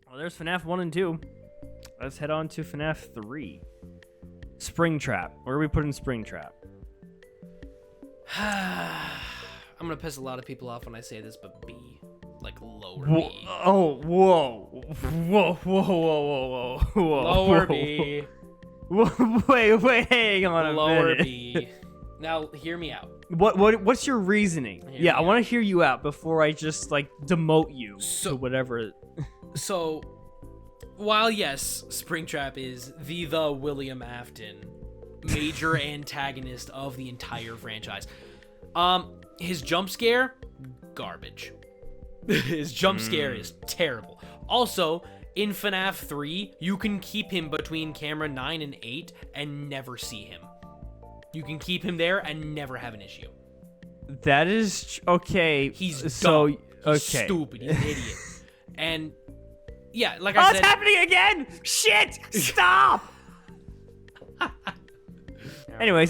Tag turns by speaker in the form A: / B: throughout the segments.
A: Well, there's FNAF 1 and 2. Let's head on to FNAF 3. Springtrap. Where are we putting Springtrap?
B: I'm gonna piss a lot of people off when I say this, but B. Like lower
A: Whoa,
B: B.
A: oh, whoa. Whoa, whoa, whoa, whoa, whoa.
B: Lower B.
A: Wait, hang on a
B: Lower
A: minute.
B: B. Now, hear me out.
A: What's your reasoning? I want to hear you out before I just, like, demote you to whatever.
B: So, while yes, Springtrap is the William Afton major antagonist of the entire franchise, his jump scare, garbage. His jump scare is terrible. Also, in FNAF 3, you can keep him between camera 9 and 8 and never see him. You can keep him there and never have an issue.
A: That is okay.
B: He's dumb.
A: So
B: He's
A: okay.
B: stupid. He's an idiot. And yeah, like I said,
A: it's happening again! Shit! Stop! Anyway,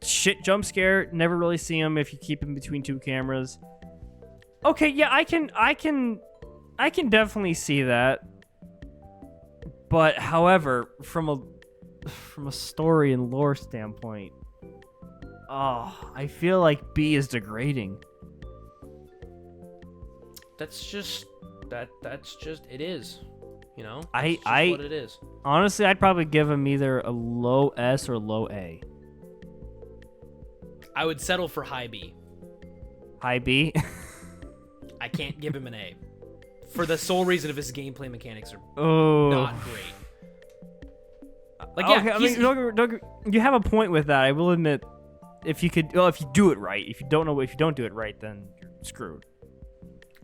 A: shit jump scare. Never really see him if you keep him between two cameras. Okay, yeah, I can definitely see that. But however, from a story and lore standpoint, I feel like B is degrading.
B: that's just it is. You know?
A: I
B: what it is.
A: Honestly, I'd probably give him either a low S or low A.
B: I would settle for high B.
A: High B.
B: I can't give him an A. For the sole reason of his gameplay mechanics are not great. Like, yeah,
A: okay, I mean, don't, you have a point with that. I will admit, if you do it right. If you don't do it right, then you're screwed.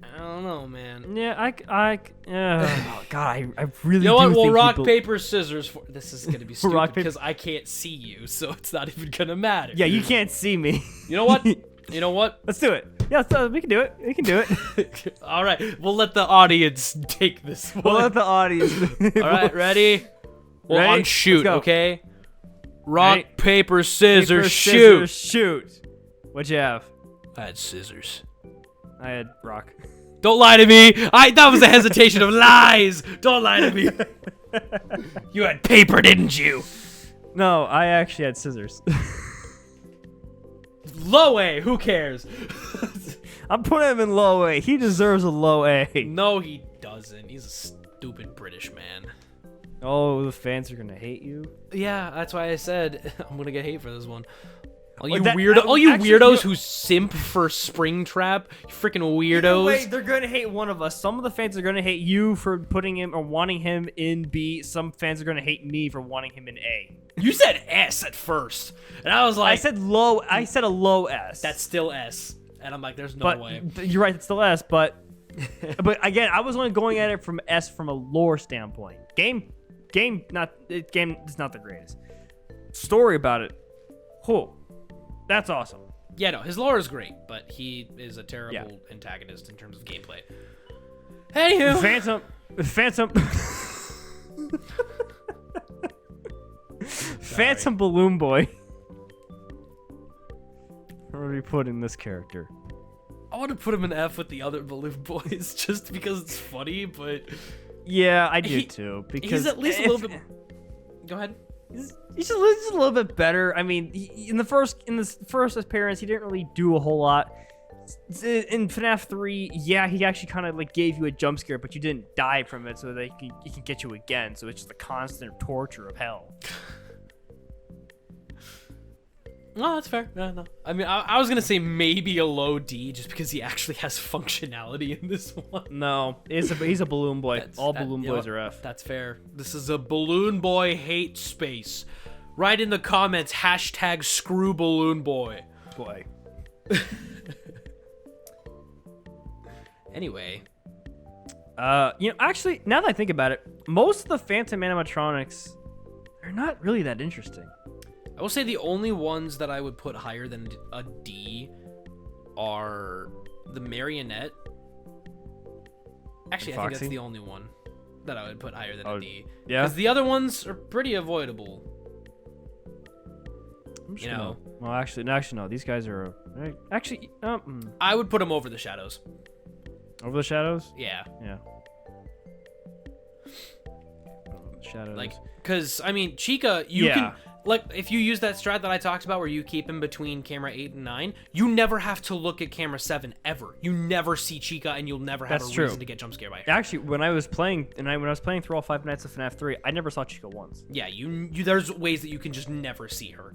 B: I don't know, man.
A: Yeah, oh God, I really.
B: You know what?
A: do
B: We'll
A: think
B: rock, paper, scissors. This is gonna be stupid
A: Rock, paper-
B: because I can't see you, so it's not even gonna matter.
A: Yeah, you can't see me.
B: You know what? You know what?
A: Let's do it. Yeah, we can do it. We can do it.
B: All right, we'll let the audience take this one.
A: We'll let the audience.
B: All right, ready? Well,
A: Ready?
B: on shoot,
A: Let's go.
B: okay? Rock,
A: Ready?
B: paper, scissors,
A: Paper,
B: shoot.
A: scissors, shoot. What'd you have?
B: I had scissors.
A: I had rock.
B: Don't lie to me. That was a hesitation of lies. Don't lie to me. You had paper, didn't you?
A: No, I actually had scissors.
B: Low A. Who cares?
A: I'm putting him in low A. He deserves a low A.
B: No, he doesn't. He's a stupid British man.
A: Oh, the fans are gonna hate you.
B: Yeah, that's why I said I'm gonna get hate for this one. All
A: Well,
B: you
A: that-
B: weirdos who simp for Springtrap, you freaking weirdos.
A: Wait, they're gonna hate one of us. Some of the fans are gonna hate you for putting him or wanting him in B. Some fans are gonna hate me for wanting him in A.
B: You said S at first, and I was like,
A: I said low. I said a low S.
B: that's still S, and I'm like, there's no
A: but
B: way.
A: you're right. It's still S. But again, I was only going at it from S from a lore standpoint. Game is not the greatest. Story about it. Whoa. That's awesome.
B: Yeah, no, his lore is great, but he is a terrible antagonist in terms of gameplay. Anywho,
A: Phantom Balloon Boy. Where are we putting this character?
B: I want to put him in F with the other balloon boys just because it's funny, but
A: Yeah, I do too. Because
B: he's at least a little bit. Go ahead.
A: He's just a little bit better. I mean, in this first appearance, he didn't really do a whole lot. In FNAF 3, yeah, he actually kind of like gave you a jump scare, but you didn't die from it, so that he can get you again. So it's just a constant torture of hell.
B: No, that's fair. No. I mean, I was gonna say maybe a low D just because he actually has functionality in this one.
A: No, he's a balloon boy. All balloon boys are F.
B: That's fair. This is a balloon boy hate space. Write in the comments # screw balloon boy.
A: Boy.
B: Anyway.
A: Actually, now that I think about it, most of the Phantom animatronics are not really that interesting.
B: I will say the only ones that I would put higher than a D are the marionette. Actually, I think that's the only one that I would put higher than a D.
A: Yeah?
B: Because the other ones are pretty avoidable.
A: You know. Well, actually, no. These guys are actually.
B: I would put them over the shadows.
A: Over the shadows?
B: Yeah.
A: Yeah. Over the shadows.
B: Like, because, I mean, Chica, you can... Like, if you use that strat that I talked about where you keep him between camera 8 and 9, you never have to look at camera 7 ever. You never see Chica, and you'll never have reason to get jump scared by her.
A: Actually, when I was playing through all 5 nights of FNAF 3, I never saw Chica once.
B: Yeah, you there's ways that you can just never see her.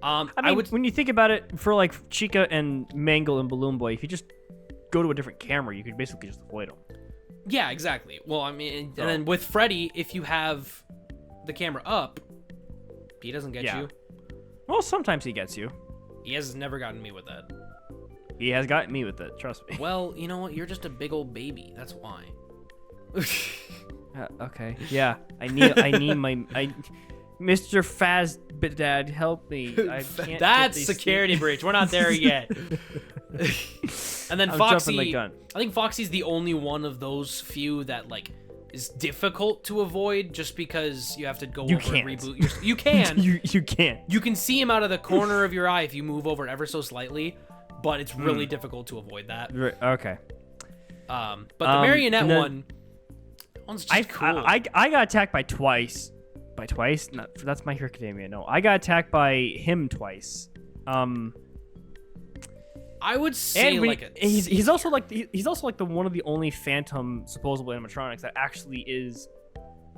A: I mean, when you think about it, for like Chica and Mangle and Balloon Boy, if you just go to a different camera, you could basically just avoid them. Yeah,
B: exactly. Well, I mean, and then with Freddy, if you have the camera up, he doesn't get you.
A: Well, sometimes he gets you.
B: He has never gotten me with that.
A: He has gotten me with it, trust me.
B: Well, you know what? You're just a big old baby. That's why.
A: Okay. Yeah. I need my Mr. Fazbedad, help me. I can't
B: That's security breach. We're not there yet. And then Foxy.
A: The gun.
B: I think Foxy's the only one of those few that like is difficult to avoid just because you have to go over and reboot. You can.
A: you can't.
B: You can see him out of the corner of your eye if you move over ever so slightly, but it's really difficult to avoid that.
A: Okay.
B: But the marionette one's just cool.
A: I got attacked by twice. By twice? That's My Hero Academia. No, I got attacked by him twice.
B: I would say
A: he's also like the one of the only phantom supposable animatronics that actually is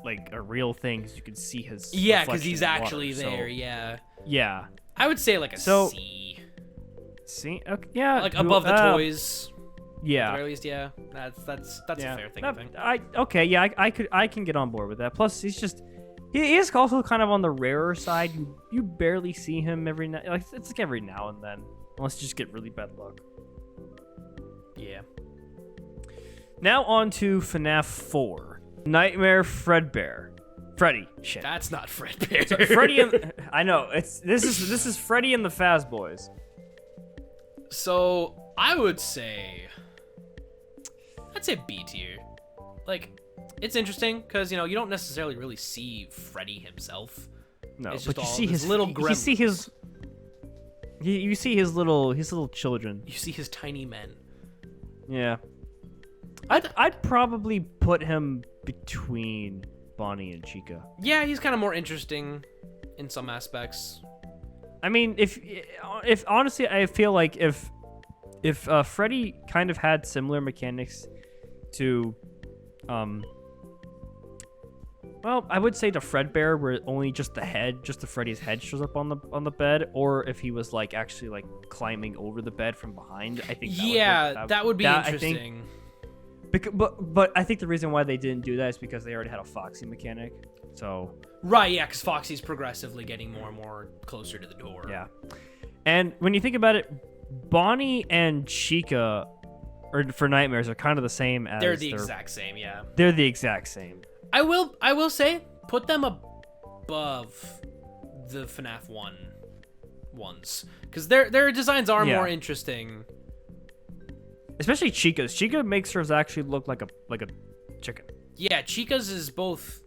A: like a real thing, because you can see his
B: because he's actually there.
A: Yeah.
B: I would say like a C.
A: C. Okay, yeah.
B: Like above the toys.
A: Yeah.
B: At the very least, yeah. That's a fair thing.
A: I think. I can get on board with that. Plus, he is also kind of on the rarer side. You barely see him every night. Like it's like every now and then. Unless you just get really bad luck.
B: Yeah.
A: Now on to FNAF 4. Nightmare Fredbear. Freddy. Shit.
B: That's not Fredbear.
A: So Freddy and... I know. This is Freddy and the Faz Boys.
B: So, I'd say B tier. Like, it's interesting, because, you don't necessarily really see Freddy himself.
A: No,
B: it's
A: but
B: just
A: you see his
B: little gremlins.
A: You see his little children.
B: You see his tiny men.
A: Yeah. I'd probably put him between Bonnie and Chica.
B: Yeah, he's kind of more interesting in some aspects.
A: I mean, if honestly, I feel like if Freddy kind of had similar mechanics to well, I would say to Fredbear, where only just the Freddy's head shows up on the bed, or if he was like actually like climbing over the bed from behind. I think
B: that would be interesting.
A: But I think the reason why they didn't do that is because they already had a Foxy mechanic. So
B: right, yeah, because Foxy's progressively getting more and more closer to the door.
A: Yeah, and when you think about it, Bonnie and Chica, or for Nightmares, are kind of the same as
B: they're the exact same. Yeah,
A: they're the exact same.
B: I will say, put them above the FNAF 1 ones, because their designs are more interesting.
A: Especially Chica's. Chica makes hers actually look like a chicken.
B: Yeah, Chica's is both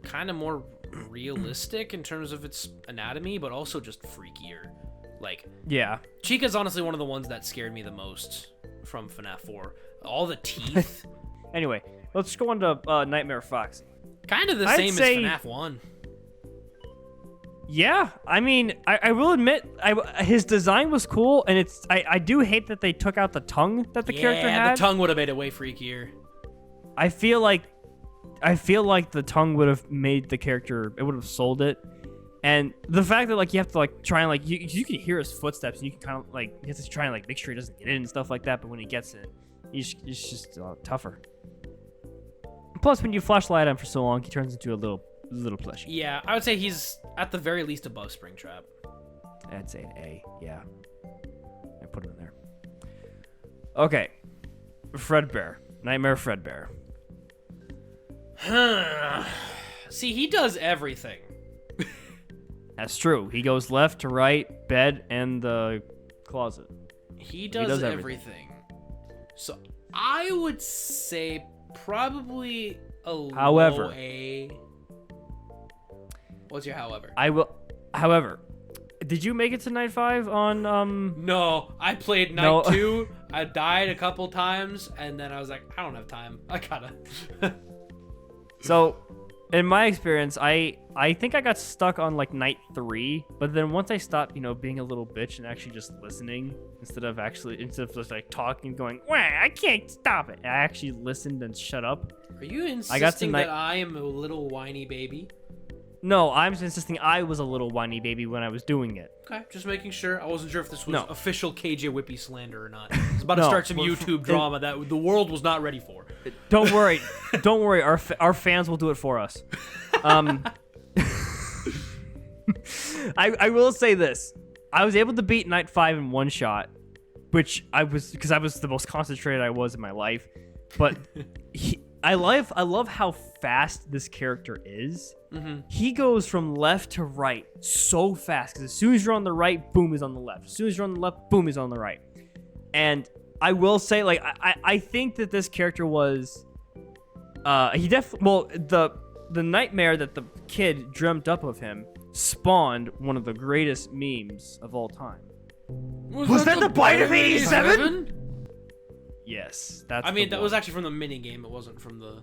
B: kind of more realistic in terms of its anatomy, but also just freakier. Like,
A: yeah,
B: Chica's honestly one of the ones that scared me the most from FNAF 4. All the teeth.
A: Anyway, let's go on to Nightmare Foxy.
B: Kind of the same as FNAF 1.
A: Yeah, I mean, I will admit, his design was cool, and I do hate that they took out the tongue that the character had.
B: Yeah, the tongue would have made it way freakier.
A: I feel like the tongue would have made the character, it would have sold it. And the fact that like you have to like try and like you can hear his footsteps, and you can kind of like you have to try and like make sure he doesn't get in and stuff like that. But when he gets in, he's just tougher. Plus, when you flashlight him for so long, he turns into a little plushie.
B: Yeah, I would say he's at the very least above Springtrap.
A: I'd say an A. Yeah, I put him in there. Okay, Fredbear, Nightmare Fredbear.
B: See, he does everything.
A: That's true. He goes left to right, bed, and the closet.
B: He does everything. So I would say probably a low A. What's your however?
A: However, Did you make it to night 5 on
B: No, I played night
A: No.
B: 2. I died a couple times, and then I was like, I don't have time. I gotta.
A: So, in my experience, I think I got stuck on like night 3, but then once I stopped, being a little bitch and actually just listening instead of just like talking and going, "Wah, I can't stop it." I actually listened and shut up.
B: Are you insisting
A: night-
B: that I am a little whiny baby?
A: No, I'm insisting I was a little whiny baby when I was doing it.
B: Okay, just making sure. I wasn't sure if this was
A: No.
B: official Kjwippy slander or not. I was about to
A: No,
B: start some
A: well,
B: YouTube drama that the world was not ready for.
A: Don't worry, don't worry. Our fans will do it for us. I will say this: I was able to beat night 5 in one shot, which because I was the most concentrated I was in my life. But I love how fast this character is.
B: Mm-hmm.
A: He goes from left to right so fast because as soon as you're on the right, boom, is on the left. As soon as you're on the left, boom, is on the right. And I will say, like, I think that this character was, he definitely, well, the nightmare that the kid dreamt up of him spawned one of the greatest memes of all time.
B: Was
A: that the bite of 87? Yes, that's.
B: I mean,
A: the
B: that was
A: one.
B: actually from the mini game. It wasn't from the.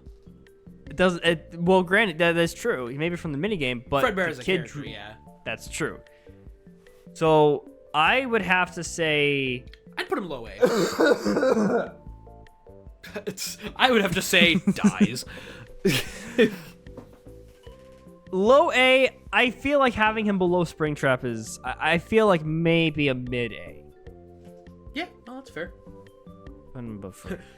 A: It does. Well, granted, that's true. Maybe from the minigame, but
B: Fredbear
A: the
B: is a
A: kid
B: character,
A: drew-
B: yeah.
A: That's true. So I would have to say.
B: I'd put him low A. I would have to say dies.
A: Low A, I feel like having him below Springtrap is, I feel like maybe a mid A.
B: Yeah, no, that's fair.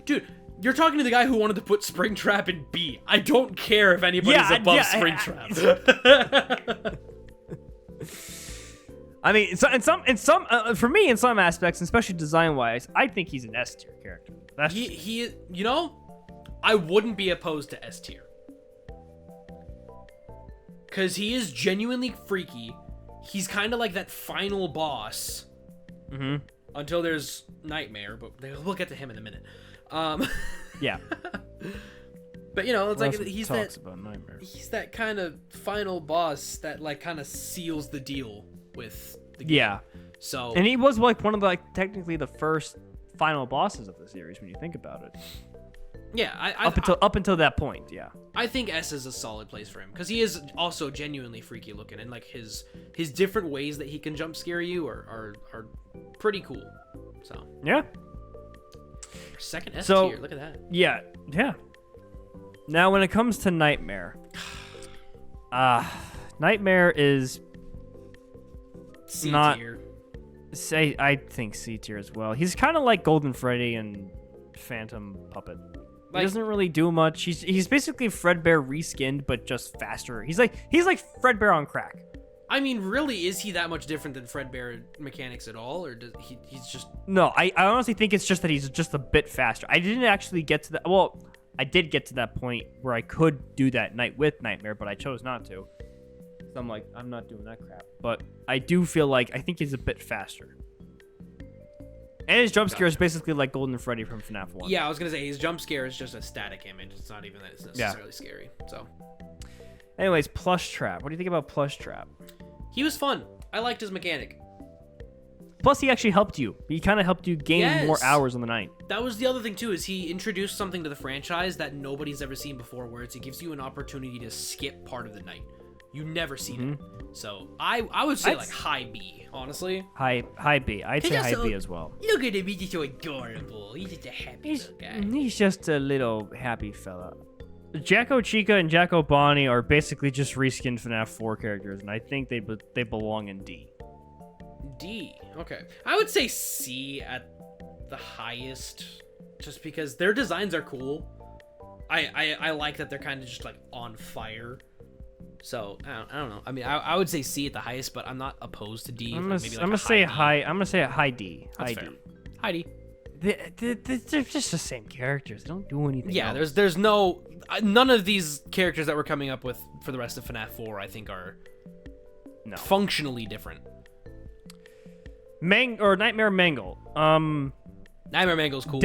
B: Dude, you're talking to the guy who wanted to put Springtrap in B. I don't care if anybody's above Springtrap.
A: I mean, for me, in some aspects, especially design-wise, I think he's an S tier character. That's
B: He, I wouldn't be opposed to S tier. Because he is genuinely freaky. He's kind of like that final boss.
A: Mm-hmm.
B: Until there's Nightmare, but we'll get to him in a minute.
A: Yeah.
B: But it's like he's
A: talks about Nightmare.
B: He's that kind of final boss that like kind of seals the deal with the game.
A: Yeah.
B: So
A: and he was like one of the technically the first final bosses of the series when you think about it.
B: Yeah,
A: up until that point, yeah.
B: I think S is a solid place for him because he is also genuinely freaky looking, and like his different ways that he can jump scare you are pretty cool. So
A: yeah,
B: second S tier. Look at that.
A: Yeah. Now, when it comes to Nightmare, Nightmare is
B: C
A: not.
B: tier.
A: I think C tier as well. He's kind of like Golden Freddy and Phantom Puppet. He doesn't really do much. He's basically Fredbear reskinned, but just faster. He's like Fredbear on crack.
B: I mean, really, is he that much different than Fredbear mechanics at all, or does he's just?
A: No, I honestly think it's just that he's just a bit faster. I didn't actually get to that. Well, I did get to that point where I could do that night with Nightmare, but I chose not to. So I'm like, I'm not doing that crap. But I do feel like I think he's a bit faster. And his jump scare is basically like Golden Freddy from Fnaf 1.
B: Yeah, I was gonna say his jump scare is just a static image. It's not even that it's necessarily scary. So,
A: anyways, Plush Trap. What do you think about Plush Trap?
B: He was fun. I liked his mechanic.
A: Plus, he actually helped you. He kind of helped you gain more hours on the night.
B: That was the other thing too. Is he introduced something to the franchise that nobody's ever seen before, where it gives you an opportunity to skip part of the night. You never seen it. So I would say like high B, honestly.
A: High B. I'd say high B as well.
B: Look at him, he's just so adorable. He's just a happy little guy.
A: He's just a little happy fella. Jacko Chica and Jacko Bonnie are basically just reskinned FNAF 4 characters, and I think they belong in D.
B: D. Okay. I would say C at the highest, just because their designs are cool. I like that they're kind of just like on fire. So I don't know. I mean, I would say C at the highest, but I'm not opposed to D.
A: I'm gonna say high. I'm gonna say a high D.
B: That's fair. High D.
A: They're just the same characters. They don't do anything.
B: Yeah,
A: else.
B: there's no none of these characters that we're coming up with for the rest of FNAF 4. I think are functionally different.
A: Nightmare Mangle.
B: Nightmare Mangle's cool.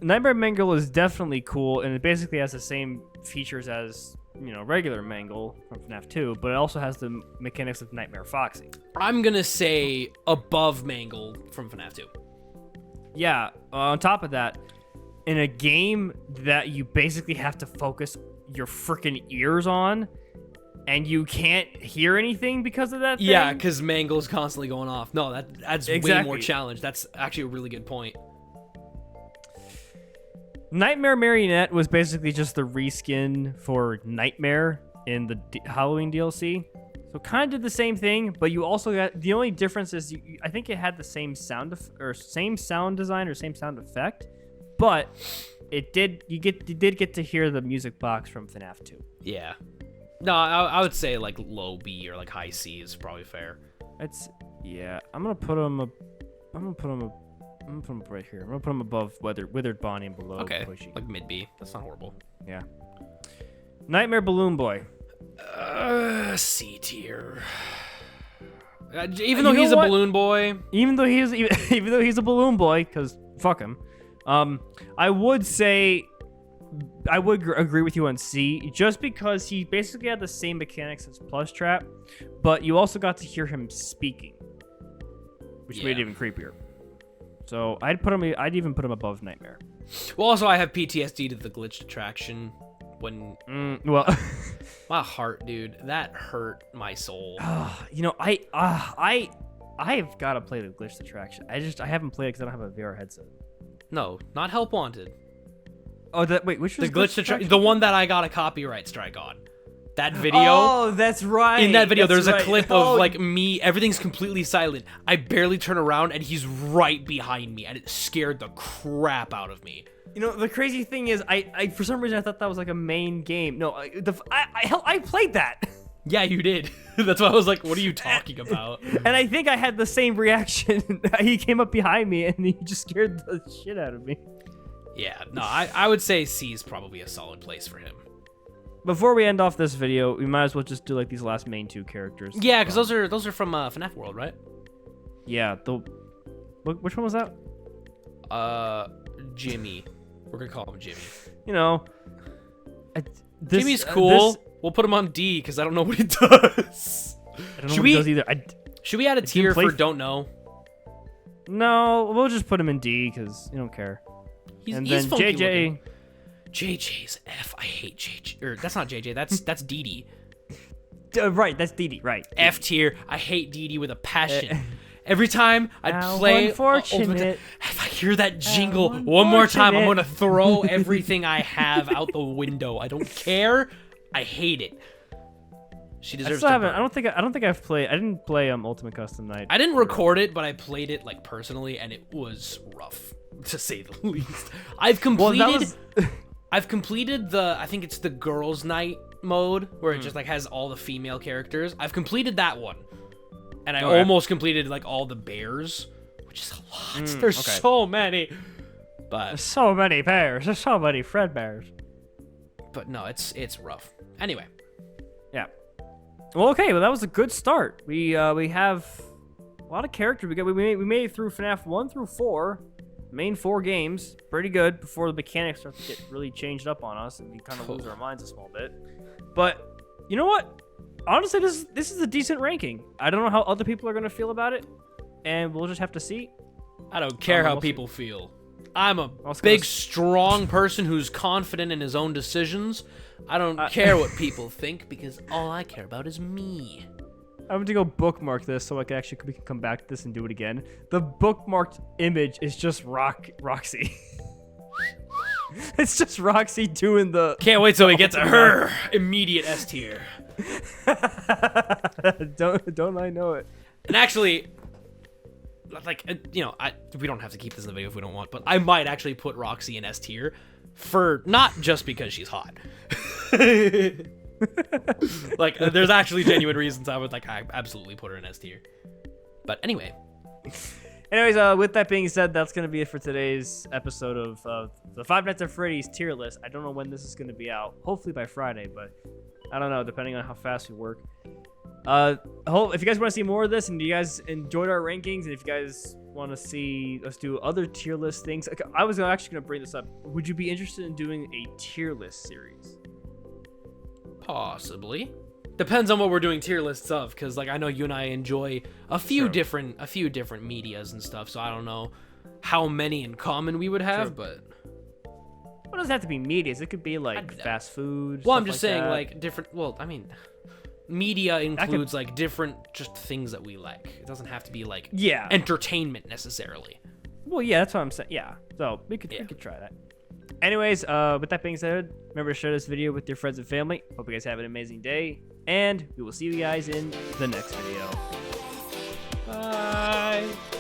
A: Nightmare Mangle is definitely cool, and it basically has the same features as regular Mangle from FNAF 2, but it also has the mechanics of Nightmare Foxy.
B: I'm gonna say above Mangle from FNAF 2.
A: Yeah, on top of that, in a game that you basically have to focus your freaking ears on, and you can't hear anything because of that thing?
B: Yeah, because Mangle's constantly going off. No, that's way
A: Exactly.
B: more challenge. That's actually a really good point.
A: Nightmare Marionette was basically just the reskin for Nightmare in the Halloween DLC. So kind of did the same thing, but you also got, the only difference is I think it had the same sound same sound design or same sound effect, but you did get to hear the music box from FNAF 2.
B: Yeah. No, I would say like low B or like high C is probably fair.
A: I'm gonna put him right here. I'm gonna put him above Withered Bonnie and below
B: Okay,
A: Pushy.
B: like mid B. That's not horrible.
A: Yeah. Nightmare Balloon Boy.
B: C tier. Even though he's a balloon boy.
A: Even though he's a balloon boy, because fuck him. I would say I would agree with you on C, just because he basically had the same mechanics as Plush Trap, but you also got to hear him speaking, which made it even creepier. So I'd even put him above Nightmare.
B: Well, also I have PTSD to the glitched attraction when my heart, dude, that hurt my soul.
A: I've got to play the glitched attraction. I haven't played it because I don't have a VR headset.
B: No, not Help Wanted.
A: Oh, which was
B: the glitched attraction? The one that I got a copyright strike on. That video.
A: Oh, that's right.
B: In that video, there's a clip of like me. Everything's completely silent. I barely turn around, and he's right behind me, and it scared the crap out of me.
A: The crazy thing is, I for some reason I thought that was like a main game. No, I played that.
B: Yeah, you did. That's why I was like, "What are you talking about?"
A: And I think I had the same reaction. He came up behind me, and he just scared the shit out of me.
B: Yeah, no, I would say C is probably a solid place for him.
A: Before we end off this video, we might as well just do like these last main two characters.
B: Yeah, because those are from FNAF World, right?
A: Yeah. Which one was that?
B: Jimmy. We're gonna call him Jimmy.
A: Jimmy's
B: cool. We'll put him on D because I don't know what he does.
A: I don't know what he does either.
B: Should we add a tier for don't know?
A: No, we'll just put him in D because you don't care.
B: He's
A: then
B: funky
A: JJ.
B: Looking. JJ's F. I hate JJ. Or that's not JJ. That's Dee Dee.
A: Right, that's Dee Dee. Right.
B: F tier. I hate Dee Dee with a passion. Every time I play, if I hear that jingle one more time, I'm gonna throw everything I have out the window. I don't care. I hate it. She deserves.
A: I don't think I've played. I didn't play Ultimate Custom Night.
B: I didn't record it, but I played it like personally, and it was rough to say the least. I've completed. I've completed I think it's the girls' night mode where it just like has all the female characters. I've completed that one. And I almost completed like all the bears, which is a lot. There's so many. But
A: there's so many bears. There's so many Fred bears.
B: But no, it's rough. Anyway.
A: Yeah. Well, okay. Well, that was a good start. We have a lot of characters. We made it through FNAF 1 through 4. Main 4 games. Pretty good before the mechanics start to get really changed up on us and we kind of lose our minds a small bit. But you know what? Honestly, this is a decent ranking. I don't know how other people are going to feel about it, and we'll just have to see.
B: I don't care how people feel. I'm a big, strong person who's confident in his own decisions. I don't care what people think because all I care about is me.
A: I'm going to go bookmark this so we can come back to this and do it again. The bookmarked image is just Roxy. It's just Roxy doing the...
B: Can't wait till we get to her. Immediate S tier.
A: Don't I know it?
B: And actually, like, we don't have to keep this in the video if we don't want, but I might actually put Roxy in S tier for not just because she's hot. Like, there's actually genuine reasons I absolutely put her in S tier. But anyway.
A: Anyways, with that being said, that's going to be it for today's episode of the Five Nights at Freddy's tier list. I don't know when this is going to be out. Hopefully by Friday, but I don't know, depending on how fast we work. If you guys want to see more of this and you guys enjoyed our rankings, and if you guys want to see us do other tier list things, I was actually going to bring this up. Would you be interested in doing a tier list series?
B: Possibly. Depends on what we're doing tier lists of, because like I know you and I enjoy a few different medias and stuff, so I don't know how many in common we would have, but
A: Well, it doesn't have to be medias. It could be like fast food.
B: well,
A: stuff
B: I'm just
A: like
B: saying
A: that.
B: like different. Well, I mean, media includes like different just things that we like. It doesn't have to be like entertainment necessarily.
A: Well, yeah, that's what I'm saying. Yeah, so we could try that. Anyways, with that being said, remember to share this video with your friends and family. Hope you guys have an amazing day, and we will see you guys in the next video.
B: Bye.